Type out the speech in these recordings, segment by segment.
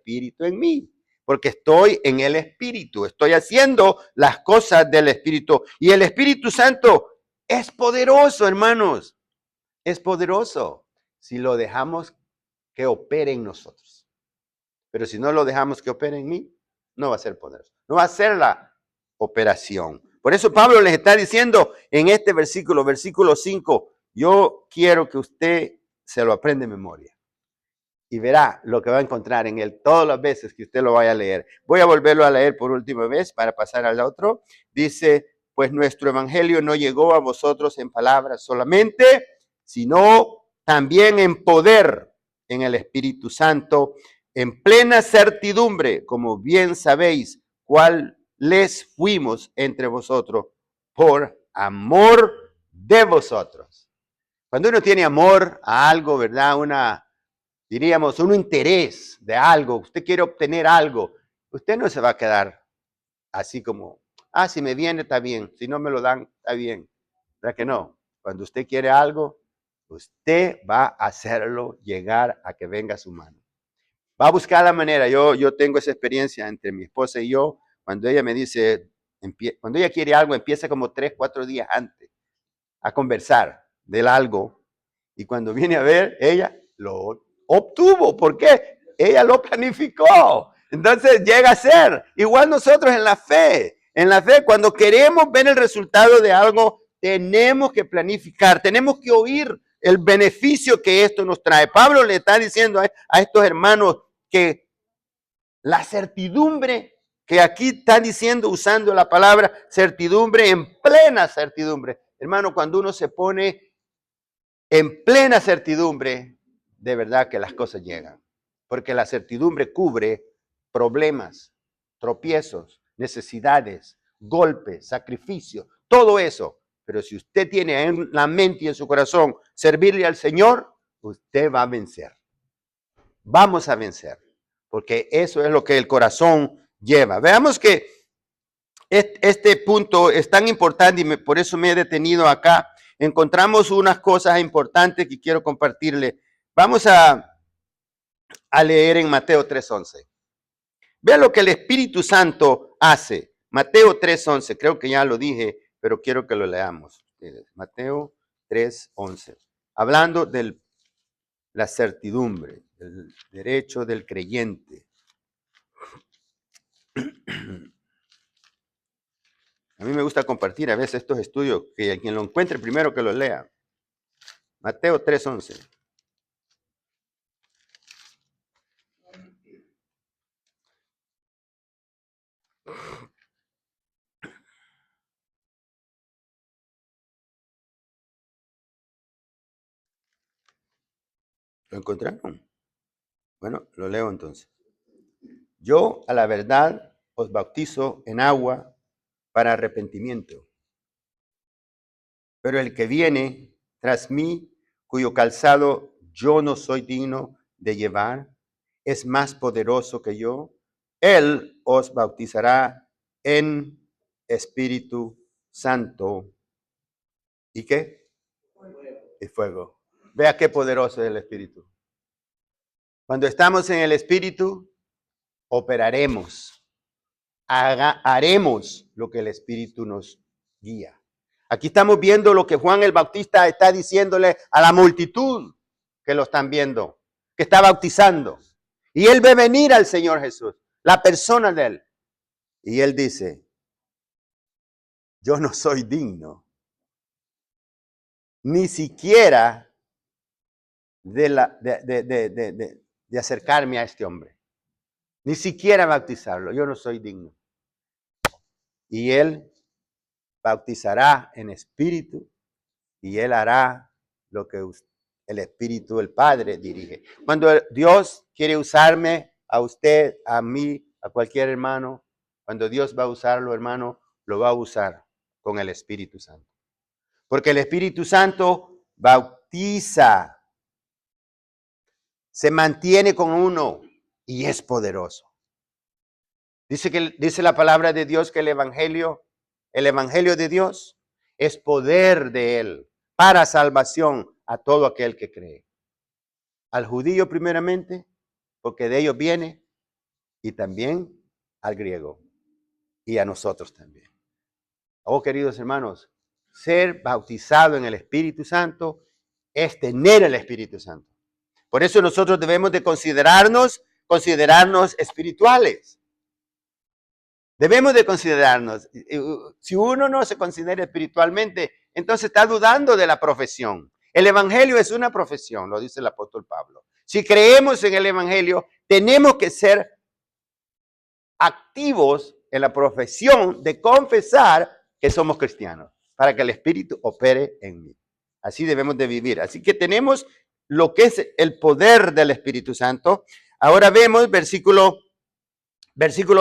Espíritu en mí. Porque estoy en el Espíritu, estoy haciendo las cosas del Espíritu. Y el Espíritu Santo es poderoso, hermanos. Es poderoso si lo dejamos que opere en nosotros. Pero si no lo dejamos que opere en mí, no va a ser poderoso. No va a ser la operación. Por eso Pablo les está diciendo en este versículo, versículo 5, yo quiero que usted se lo aprenda de memoria. Y verá lo que va a encontrar en él todas las veces que usted lo vaya a leer. Voy a volverlo a leer por última vez para pasar al otro. Dice, pues nuestro evangelio no llegó a vosotros en palabras solamente, sino también en poder, en el Espíritu Santo, en plena certidumbre, como bien sabéis, cuáles fuimos entre vosotros por amor de vosotros. Cuando uno tiene amor a algo, ¿verdad? Diríamos, un interés de algo, usted quiere obtener algo, usted no se va a quedar así como, si me viene está bien, si no me lo dan está bien. ¿Verdad que no? Cuando usted quiere algo, usted va a hacerlo llegar a que venga a su mano. Va a buscar la manera. Yo tengo esa experiencia entre mi esposa y yo. Cuando ella me dice, cuando ella quiere algo, empieza como 3, 4 días antes a conversar del algo. Y cuando viene a ver, ella lo obtuvo. ¿Por qué? Ella lo planificó. Entonces llega a ser. Igual nosotros en la fe. En la fe, cuando queremos ver el resultado de algo, tenemos que planificar, tenemos que oír el beneficio que esto nos trae. Pablo le está diciendo a estos hermanos que la certidumbre que aquí está diciendo, usando la palabra certidumbre, en plena certidumbre. Hermano, cuando uno se pone en plena certidumbre, de verdad que las cosas llegan. Porque la certidumbre cubre problemas, tropiezos, necesidades, golpes, sacrificios, todo eso. Pero si usted tiene en la mente y en su corazón servirle al Señor, usted va a vencer. Vamos a vencer. Porque eso es lo que el corazón lleva. Veamos que este punto es tan importante y por eso me he detenido acá. Encontramos unas cosas importantes que quiero compartirle. Vamos a leer en Mateo 3:11. Vea lo que el Espíritu Santo hace. Mateo 3:11, creo que ya lo dije, pero quiero que lo leamos. Mateo 3:11. Hablando de la certidumbre, el derecho del creyente. A mí me gusta compartir a veces estos estudios, que quien lo encuentre primero que lo lea. Mateo 3:11. ¿Lo encontraron? Bueno, lo leo entonces. Yo, a la verdad, os bautizo en agua para arrepentimiento. Pero el que viene tras mí, cuyo calzado yo no soy digno de llevar, es más poderoso que yo. Él os bautizará en Espíritu Santo. ¿Y qué? Y fuego. Vea qué poderoso es el Espíritu. Cuando estamos en el Espíritu, operaremos, haremos lo que el Espíritu nos guía. Aquí estamos viendo lo que Juan el Bautista está diciéndole a la multitud que lo están viendo, que está bautizando. Y él ve venir al Señor Jesús, la persona de él. Y él dice, yo no soy digno, ni siquiera de acercarme a este hombre. Ni siquiera bautizarlo, yo no soy digno. Y él bautizará en espíritu y él hará lo que el Espíritu del Padre dirige. Cuando Dios quiere usarme, a usted, a mí, a cualquier hermano, cuando Dios va a usarlo, hermano, lo va a usar con el Espíritu Santo. Porque el Espíritu Santo bautiza, se mantiene con uno y es poderoso. Dice la palabra de Dios que el evangelio de Dios es poder de él para salvación a todo aquel que cree. Al judío primeramente, porque de ellos viene, y también al griego y a nosotros también. Oh, queridos hermanos, ser bautizado en el Espíritu Santo es tener el Espíritu Santo. Por eso nosotros debemos de considerarnos espirituales. Debemos de considerarnos. Si uno no se considera espiritualmente, entonces está dudando de la profesión. El Evangelio es una profesión, lo dice el apóstol Pablo. Si creemos en el Evangelio, tenemos que ser activos en la profesión de confesar que somos cristianos, para que el Espíritu opere en mí. Así debemos de vivir. Así que tenemos lo que es el poder del Espíritu Santo. Ahora vemos versículo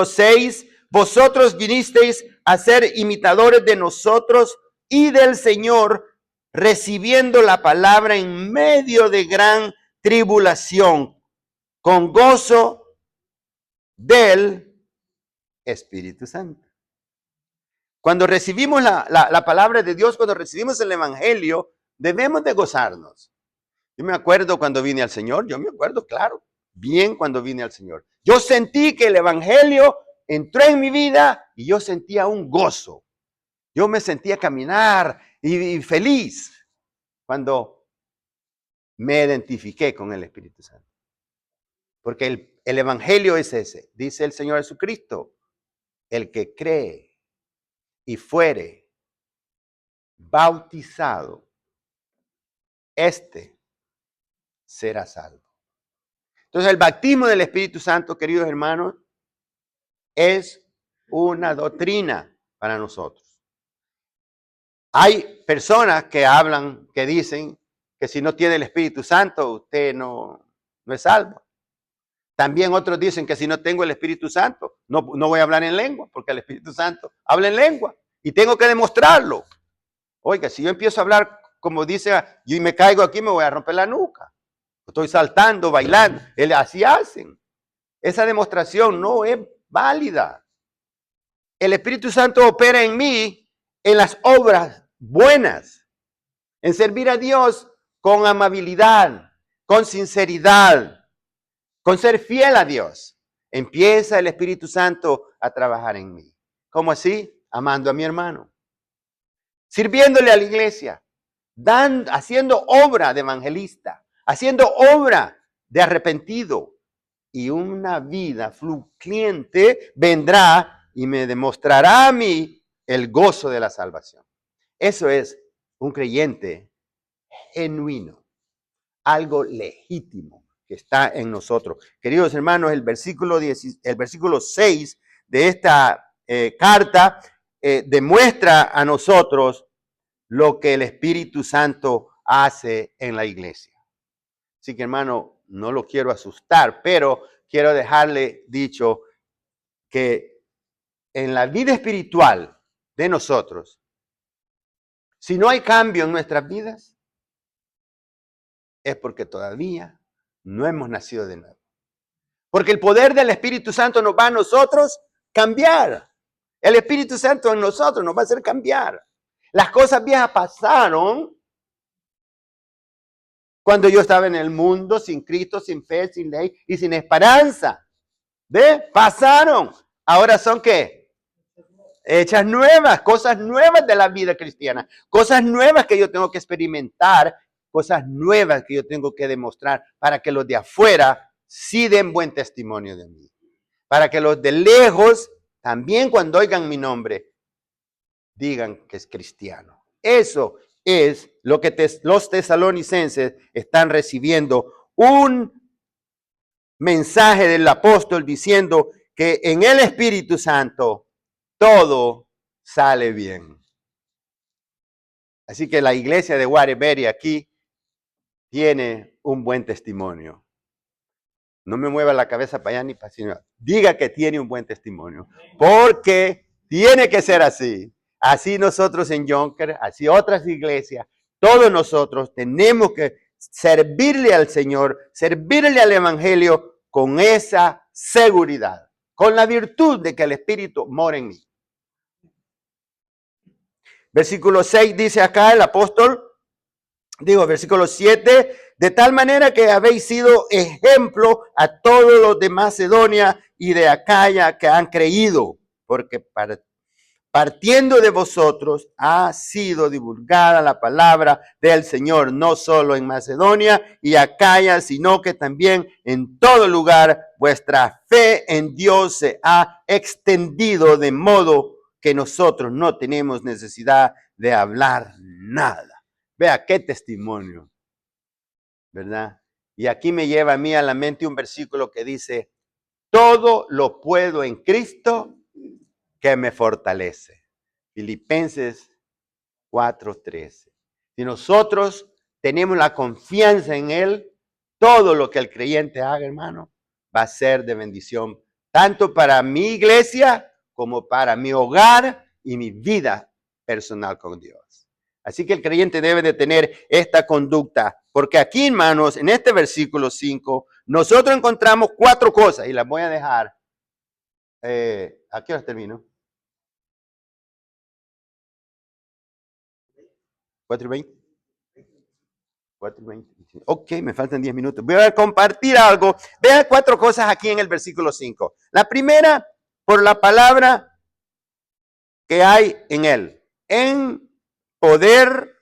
6. Vosotros vinisteis a ser imitadores de nosotros y del Señor, recibiendo la palabra en medio de gran tribulación, con gozo del Espíritu Santo. Cuando recibimos la palabra de Dios, cuando recibimos el Evangelio, debemos de gozarnos. Yo me acuerdo cuando vine al Señor, yo me acuerdo, claro, bien cuando vine al Señor. Yo sentí que el Evangelio entró en mi vida y yo sentía un gozo. Yo me sentía caminar y feliz cuando me identifiqué con el Espíritu Santo. Porque el Evangelio es ese, dice el Señor Jesucristo, el que cree y fuere bautizado, este será salvo. Entonces el bautismo del Espíritu Santo, queridos hermanos, es una doctrina para nosotros. Hay personas que hablan, que dicen que si no tiene el Espíritu Santo, usted no es salvo. También otros dicen que si no tengo el Espíritu Santo, no voy a hablar en lengua, porque el Espíritu Santo habla en lengua y tengo que demostrarlo. Oiga, si yo empiezo a hablar como dice, y me caigo aquí, me voy a romper la nuca. Estoy saltando, bailando. Así hacen. Esa demostración no es válida. El Espíritu Santo opera en mí en las obras buenas, en servir a Dios con amabilidad, con sinceridad, con ser fiel a Dios. Empieza el Espíritu Santo a trabajar en mí. ¿Cómo así? Amando a mi hermano, sirviéndole a la iglesia, haciendo obra de evangelista, haciendo obra de arrepentido, y una vida fluctuante vendrá y me demostrará a mí el gozo de la salvación. Eso es un creyente genuino, algo legítimo que está en nosotros. Queridos hermanos, el versículo 6 de esta carta demuestra a nosotros lo que el Espíritu Santo hace en la iglesia. Así que, hermano, no lo quiero asustar, pero quiero dejarle dicho que en la vida espiritual de nosotros, si no hay cambio en nuestras vidas, es porque todavía no hemos nacido de nuevo. Porque el poder del Espíritu Santo nos va a nosotros cambiar. El Espíritu Santo en nosotros nos va a hacer cambiar. Las cosas viejas pasaron cuando yo estaba en el mundo sin Cristo, sin fe, sin ley y sin esperanza. Pasaron. Ahora son ¿qué? Hechas nuevas, cosas nuevas de la vida cristiana. Cosas nuevas que yo tengo que experimentar, cosas nuevas que yo tengo que demostrar para que los de afuera sí den buen testimonio de mí. Para que los de lejos, también cuando oigan mi nombre, digan que es cristiano. Eso es lo que los tesalonicenses están recibiendo. Un mensaje del apóstol diciendo que en el Espíritu Santo todo sale bien. Así que la iglesia de Waterbury aquí tiene un buen testimonio. No me mueva la cabeza para allá ni para allá. Diga que tiene un buen testimonio. Porque tiene que ser así. Así nosotros en Jonker, así otras iglesias, todos nosotros tenemos que servirle al Señor, servirle al Evangelio con esa seguridad, con la virtud de que el Espíritu mora en mí. Versículo 6 dice acá el apóstol, versículo 7 De tal manera que habéis sido ejemplo a todos los de Macedonia y de Acaya que han creído, porque partiendo de vosotros ha sido divulgada la palabra del Señor, no solo en Macedonia y Acaya, sino que también en todo lugar vuestra fe en Dios se ha extendido, de modo que nosotros no tenemos necesidad de hablar nada. Vea qué testimonio, ¿verdad? Y aquí me lleva a mí a la mente un versículo que dice, todo lo puedo en Cristo que me fortalece. Filipenses 4:13. Si nosotros tenemos la confianza en Él, todo lo que el creyente haga, hermano, va a ser de bendición, tanto para mi iglesia como para mi hogar y mi vida personal con Dios. Así que el creyente debe de tener esta conducta, porque aquí, hermanos, en este versículo 5, nosotros encontramos 4 cosas y las voy a dejar. ¿A qué hora termino? 4:20. 4:20. Ok, me faltan 10 minutos. Voy a compartir algo. Vean 4 cosas aquí en el versículo 5. La primera, por la palabra que hay en él. En poder.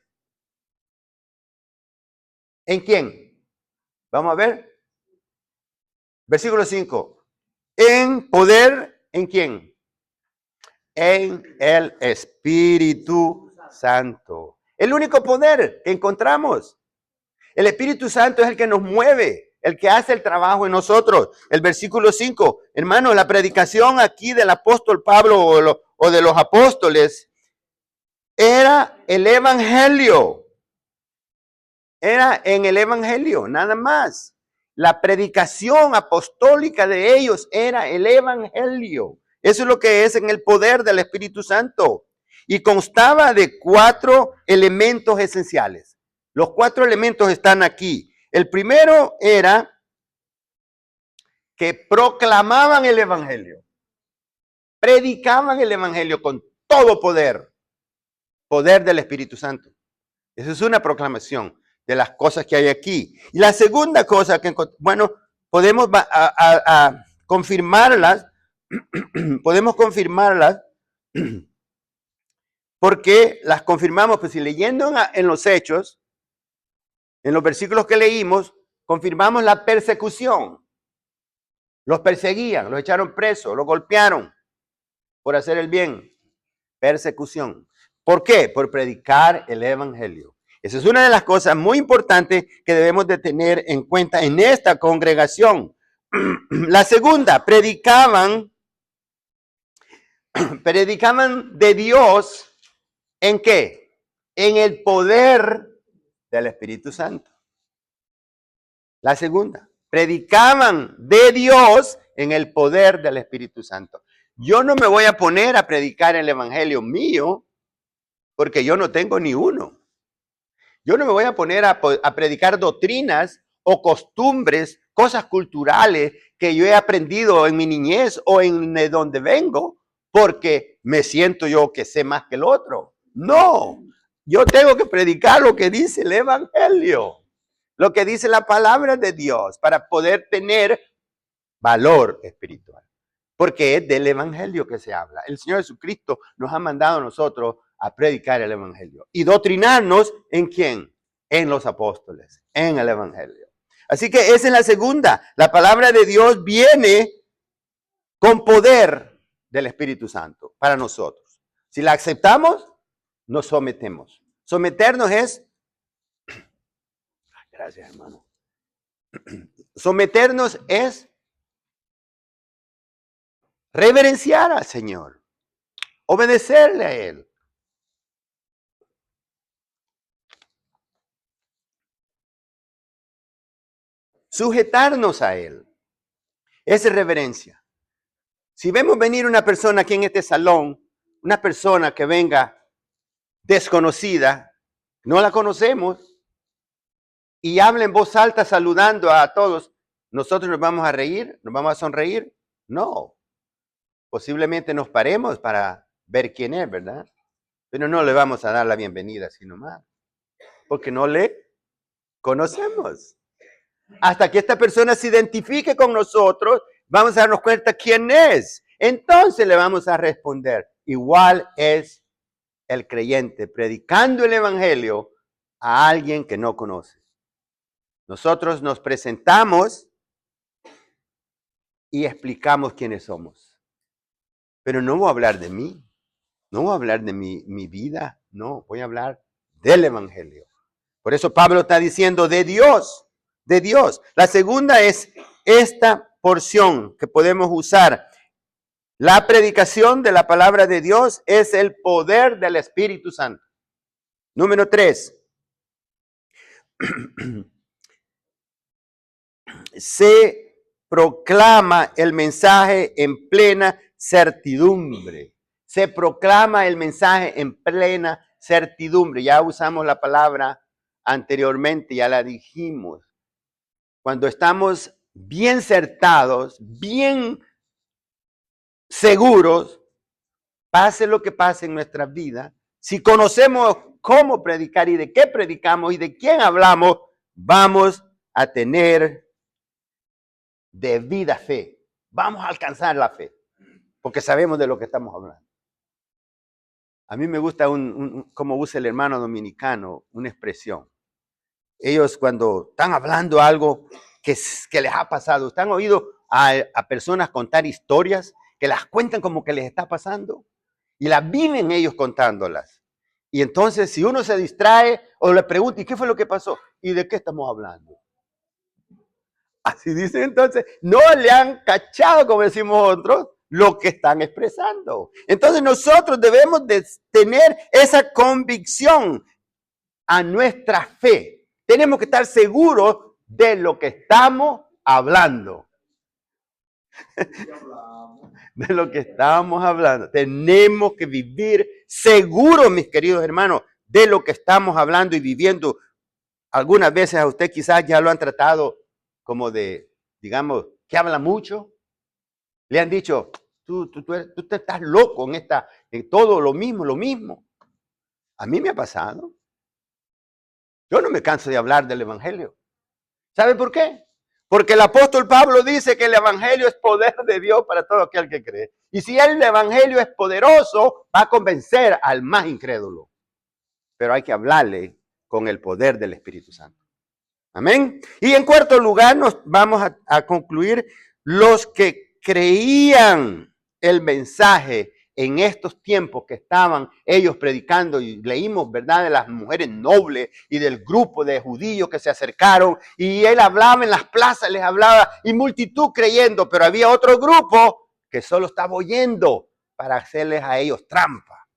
¿En quién? Vamos a ver. Versículo 5. En poder. ¿En quién? En el Espíritu Santo. El único poder que encontramos. El Espíritu Santo es el que nos mueve, el que hace el trabajo en nosotros. El versículo 5, hermano, la predicación aquí del apóstol Pablo o de los apóstoles era el evangelio. Era en el evangelio, nada más. La predicación apostólica de ellos era el evangelio. Eso es lo que es en el poder del Espíritu Santo. Y constaba de 4 elementos esenciales. Los 4 elementos están aquí. El primero era que proclamaban el evangelio. Predicaban el evangelio con todo poder. Poder del Espíritu Santo. Esa es una proclamación de las cosas que hay aquí. Y la segunda cosa que, bueno, podemos a confirmarlas. Podemos confirmarlas porque las confirmamos, pues si leyendo en los Hechos, en los versículos que leímos, confirmamos la persecución. Los perseguían, los echaron presos, los golpearon por hacer el bien. Persecución. ¿Por qué? Por predicar el evangelio. Esa es una de las cosas muy importantes que debemos de tener en cuenta en esta congregación. La segunda, predicaban de Dios, ¿en qué? En el poder del Espíritu Santo. La segunda, predicaban de Dios en el poder del Espíritu Santo. Yo no me voy a poner a predicar el evangelio mío porque yo no tengo ni uno. Yo no me voy a poner a predicar doctrinas o costumbres, cosas culturales que yo he aprendido en mi niñez o en de donde vengo, porque me siento yo que sé más que el otro. No, yo tengo que predicar lo que dice el evangelio, lo que dice la palabra de Dios para poder tener valor espiritual. Porque es del evangelio que se habla. El Señor Jesucristo nos ha mandado a nosotros a predicar el evangelio y doctrinarnos en quién, en los apóstoles, en el evangelio. Así que esa es la segunda. La palabra de Dios viene con poder del Espíritu Santo para nosotros. Si la aceptamos, nos sometemos. Someternos es, gracias hermano, someternos es reverenciar al Señor, obedecerle a Él. Sujetarnos a Él. Esa es reverencia. Si vemos venir una persona aquí en este salón, una persona que venga desconocida, no la conocemos, y habla en voz alta saludando a todos, ¿nosotros nos vamos a reír? ¿Nos vamos a sonreír? No. Posiblemente nos paremos para ver quién es, ¿verdad? Pero no le vamos a dar la bienvenida así nomás, porque no le Conocemos. Hasta que esta persona se identifique con nosotros, vamos a darnos cuenta quién es. Entonces le vamos a responder. Igual es el creyente predicando el evangelio a alguien que no conoce. Nosotros nos presentamos y explicamos quiénes somos. Pero no voy a hablar de mí, no voy a hablar de mi vida, no, voy a hablar del evangelio. Por eso Pablo está diciendo de Dios, de Dios. La segunda es esta porción que podemos usar. La predicación de la palabra de Dios es el poder del Espíritu Santo. Número 3. Se proclama el mensaje en plena certidumbre. Se proclama el mensaje en plena certidumbre. Ya usamos la palabra anteriormente, ya la dijimos. Cuando estamos bien certados, bien seguros, pase lo que pase en nuestra vida, si conocemos cómo predicar y de qué predicamos y de quién hablamos, vamos a tener debida fe. Vamos a alcanzar la fe, porque sabemos de lo que estamos hablando. A mí me gusta cómo usa el hermano dominicano una expresión. Ellos cuando están hablando algo que les ha pasado, ¿ustedes han oído a personas contar historias que las cuentan como que les está pasando? Y las viven ellos contándolas. Y entonces si uno se distrae o le pregunta, ¿y qué fue lo que pasó? ¿Y de qué estamos hablando? Así dicen entonces, no le han cachado, como decimos otros, lo que están expresando. Entonces nosotros debemos de tener esa convicción a nuestra fe. Tenemos que estar seguros de lo que estamos hablando. De lo que estamos hablando. Tenemos que vivir seguros, mis queridos hermanos, de lo que estamos hablando y viviendo. Algunas veces a usted quizás ya lo han tratado como de, digamos, que habla mucho. Le han dicho, tú estás loco en todo lo mismo. A mí me ha pasado. Yo no me canso de hablar del evangelio. ¿Sabe por qué? Porque el apóstol Pablo dice que el evangelio es poder de Dios para todo aquel que cree. Y si el evangelio es poderoso, va a convencer al más incrédulo. Pero hay que hablarle con el poder del Espíritu Santo. Amén. Y en cuarto lugar, nos vamos a concluir los que creían el mensaje en estos tiempos que estaban ellos predicando, y leímos, ¿verdad?, de las mujeres nobles y del grupo de judíos que se acercaron, y él hablaba en las plazas, les hablaba, y multitud creyendo, pero había otro grupo que solo estaba oyendo para hacerles a ellos trampa.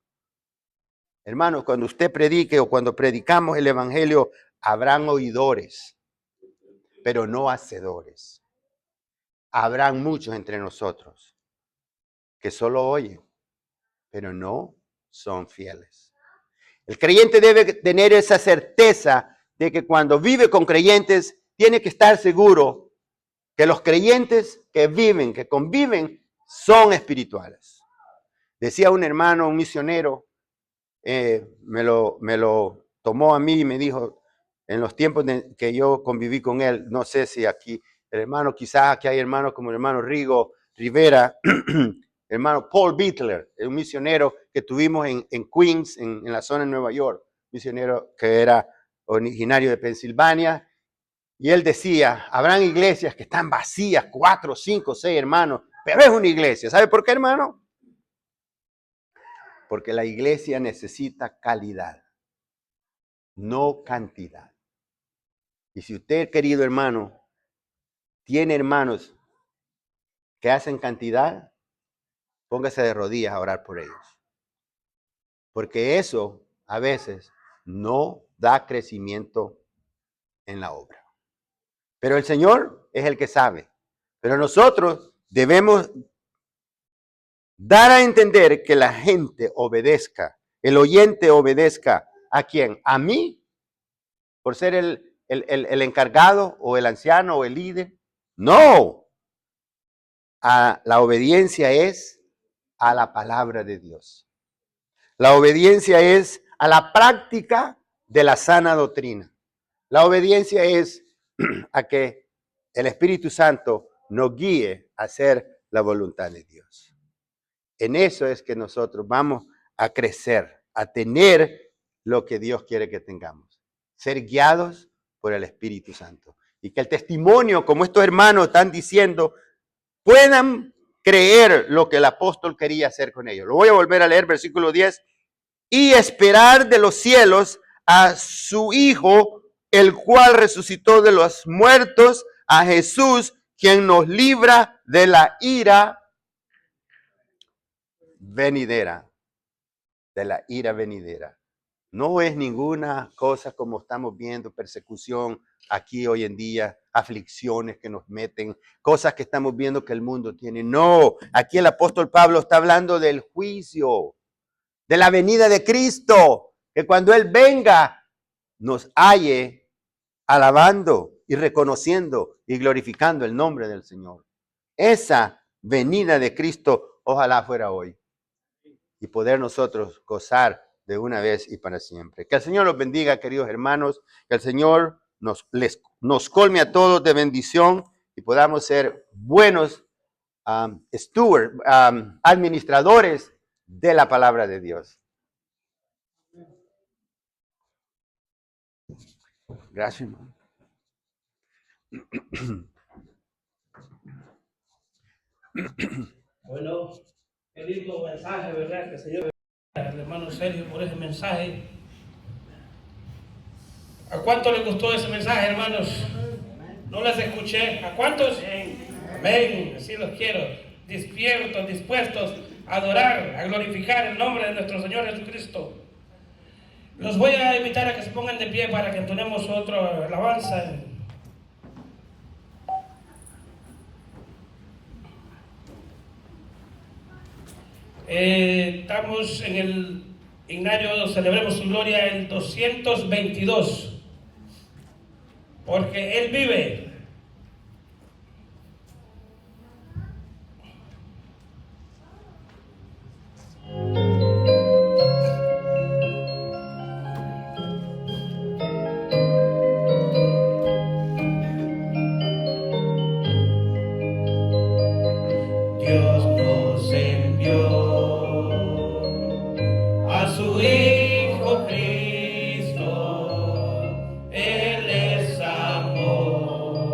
Hermanos, cuando usted predique o cuando predicamos el evangelio, habrán oidores, pero no hacedores. Habrán muchos entre nosotros que solo oyen, pero no son fieles. El creyente debe tener esa certeza de que cuando vive con creyentes, tiene que estar seguro que los creyentes que viven, que conviven, son espirituales. Decía un hermano, un misionero, me lo tomó a mí y me dijo, en los tiempos que yo conviví con él, no sé si aquí, el hermano, quizás aquí hay hermanos como el hermano Rigo Rivera, hermano Paul Bittler, un misionero que tuvimos en Queens, en la zona de Nueva York, misionero que era originario de Pensilvania, y él decía, habrán iglesias que están vacías, 4, 5, 6 hermanos, pero es una iglesia. ¿Sabe por qué, hermano? Porque la iglesia necesita calidad, no cantidad. Y si usted, querido hermano, tiene hermanos que hacen cantidad, póngase de rodillas a orar por ellos. Porque eso a veces no da crecimiento en la obra. Pero el Señor es el que sabe. Pero nosotros debemos dar a entender que la gente obedezca, el oyente obedezca. ¿A quién? ¿A mí? ¿Por ser el encargado o el anciano o el líder? No. La obediencia es a la palabra de Dios. La obediencia es a la práctica de la sana doctrina. La obediencia es a que el Espíritu Santo nos guíe a hacer la voluntad de Dios. En eso es que nosotros vamos a crecer, a tener lo que Dios quiere que tengamos. Ser guiados por el Espíritu Santo. Y que el testimonio, como estos hermanos están diciendo, puedan creer lo que el apóstol quería hacer con ellos. Lo voy a volver a leer, versículo 10. Y esperar de los cielos a su Hijo, el cual resucitó de los muertos, a Jesús, quien nos libra de la ira venidera. De la ira venidera. No es ninguna cosa como estamos viendo, persecución aquí hoy en día, aflicciones que nos meten, cosas que estamos viendo que el mundo tiene. No, aquí el apóstol Pablo está hablando del juicio, de la venida de Cristo, que cuando Él venga nos halle alabando y reconociendo y glorificando el nombre del Señor. Esa venida de Cristo ojalá fuera hoy y poder nosotros gozar de una vez y para siempre. Que el Señor los bendiga, queridos hermanos, que el Señor nos colme a todos de bendición y podamos ser buenos stewards, administradores de la palabra de Dios. Gracias, hermano. Bueno, qué lindo mensaje, ¿verdad? Que el Señor bendiga al hermano Sergio por ese mensaje. ¿A cuánto les gustó ese mensaje, hermanos? No les escuché. ¿A cuántos? Amén. Así los quiero. Despiertos, dispuestos a adorar, a glorificar el nombre de nuestro Señor Jesucristo. Los voy a invitar a que se pongan de pie para que entonemos otra alabanza. Estamos en el Ignario, celebremos su gloria, el 222. Porque Él vive. Dios nos envió a su Hijo Cristo, Él es amor.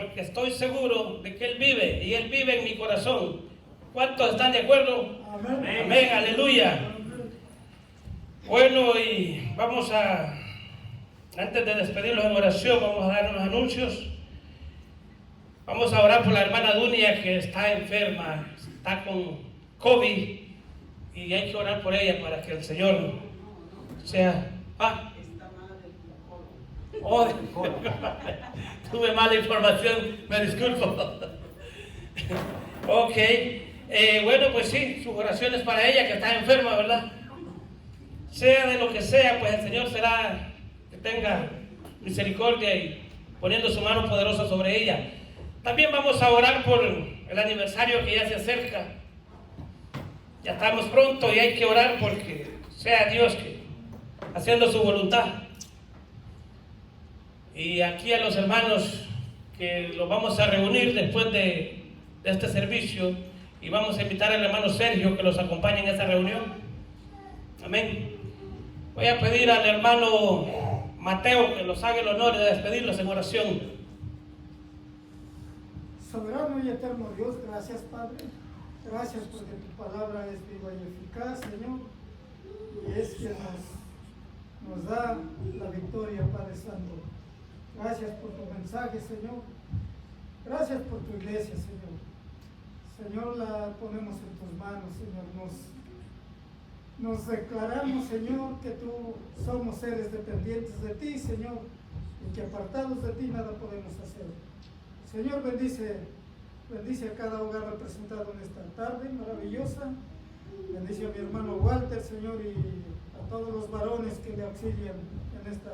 porque estoy seguro de que Él vive y Él vive en mi corazón. ¿Cuántos están de acuerdo? Amén. Amén, aleluya. Bueno, y vamos a, antes de despedirlos en oración, vamos a dar unos anuncios. Vamos a orar por la hermana Dunia, que está enferma, está con COVID, y hay que orar por ella para que el Señor sea... Oh, tuve mala información, me disculpo. Ok, bueno, pues sí, sus oraciones para ella que está enferma, ¿verdad? Sea de lo que sea, pues el Señor será que tenga misericordia y poniendo su mano poderosa sobre ella. También vamos a orar por el aniversario que ya se acerca. Ya estamos pronto y hay que orar porque sea Dios que haciendo su voluntad. Y aquí a los hermanos que los vamos a reunir después de este servicio, y vamos a invitar al hermano Sergio que los acompañe en esta reunión. Amén. Voy a pedir al hermano Mateo que los haga el honor de despedirlos en oración. Soberano y eterno Dios, gracias Padre. Gracias porque tu palabra es viva y eficaz, Señor. Y es quien nos da la victoria, Padre Santo. Gracias por tu mensaje, Señor. Gracias por tu iglesia, Señor. Señor, la ponemos en tus manos, Señor. Nos declaramos, Señor, que tú somos seres dependientes de ti, Señor, y que apartados de ti nada podemos hacer. Señor, bendice a cada hogar representado en esta tarde maravillosa. Bendice a mi hermano Walter, Señor, y a todos los varones que le auxilian en esta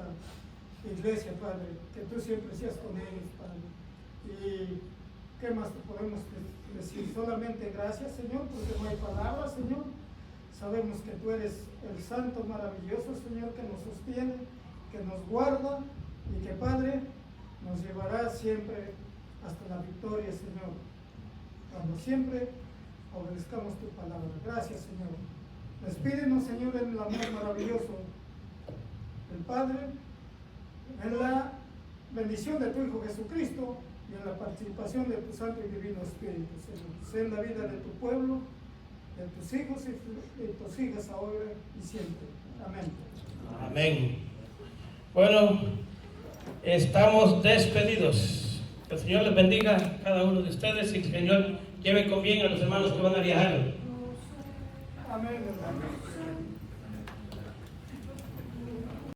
iglesia, Padre, que tú siempre seas con ellos, Padre. Y qué más te podemos decir, solamente gracias, Señor, porque no hay palabras, Señor. Sabemos que tú eres el santo maravilloso, Señor, que nos sostiene, que nos guarda y que, Padre, nos llevará siempre hasta la victoria, Señor, cuando siempre obedezcamos tu palabra. Gracias, Señor. Despídenos, Señor, en el amor maravilloso del Padre, en la bendición de tu Hijo Jesucristo y en la participación de tu Santo y Divino Espíritu, Señor. Sea en la vida de tu pueblo, de tus hijos y de tus hijas ahora y siempre. Amén. Amén. Bueno, estamos despedidos. Que el Señor les bendiga a cada uno de ustedes y que el Señor lleve con bien a los hermanos que van a viajar. Amén, hermano.